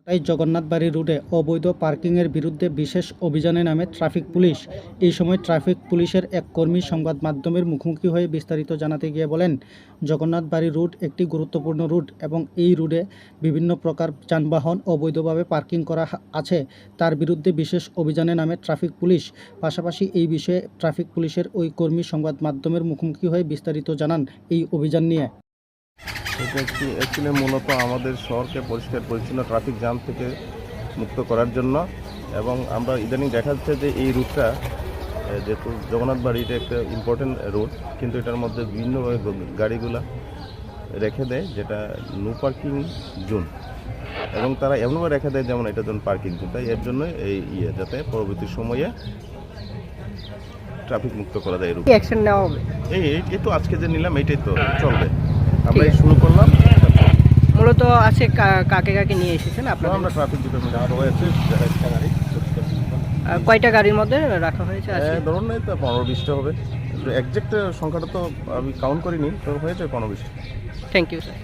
তাই জগন্নাথবাড়ি রোডে অবৈধ পার্কিংয়ের বিরুদ্ধে বিশেষ অভিযানে নামে ট্রাফিক পুলিশ। এই সময় ট্রাফিক পুলিশের এক কর্মী সংবাদ মাধ্যমের মুখোমুখি হয়ে বিস্তারিত জানাতে গিয়ে বলেন, জগন্নাথবাড়ি রোড একটি গুরুত্বপূর্ণ রুট এবং এই রুটে বিভিন্ন প্রকার যানবাহন অবৈধভাবে পার্কিং করা আছে। তার বিরুদ্ধে বিশেষ অভিযানে নামে ট্রাফিক পুলিশ। পাশাপাশি এই বিষয়ে ট্রাফিক পুলিশের ওই কর্মী সংবাদ মাধ্যমের মুখোমুখি হয়ে বিস্তারিত জানান এই অভিযান নিয়ে। এটা অ্যাকচুয়ালি মূলত আমাদের শহরকে পরিষ্কার পরিচ্ছন্ন ট্রাফিক জ্যাম থেকে মুক্ত করার জন্য, এবং আমরা ইদানিং দেখা যাচ্ছে যে এই রুটটা যেহেতু জগন্নাথবাড়ি এটা একটা ইম্পর্টেন্ট রুট, কিন্তু এটার মধ্যে বিভিন্ন গাড়িগুলা রেখে দেয় যেটা নো পার্কিং জোন, এবং তারা এমনভাবে রেখে দেয় যেমন এটা জন্য পার্কিং জোন। তাই এর জন্য এই যাতে পরবর্তী সময়ে ট্রাফিক মুক্ত করা যায়। রুট অ্যাকশন নেওয়া হবে। এই তো আজকে যে নিলাম এইটাই তো চলবে, আমরা এই শুরু করলাম। মূলত আছে কাকে কাকে নিয়ে এসেছেন আপনারা? আমরা ট্রাফিক ডিপার্টমেন্ট আরও হয়েছে গাড়ি, কয়টা গাড়ির মধ্যে রাখা হয়েছে? ধরুন এই তো 15-20টা হবে। একজ্যাক্ট সংখ্যাটা তো আমি কাউন্ট করিনি, তো হয়েছে 15-20টা। Thank you sir.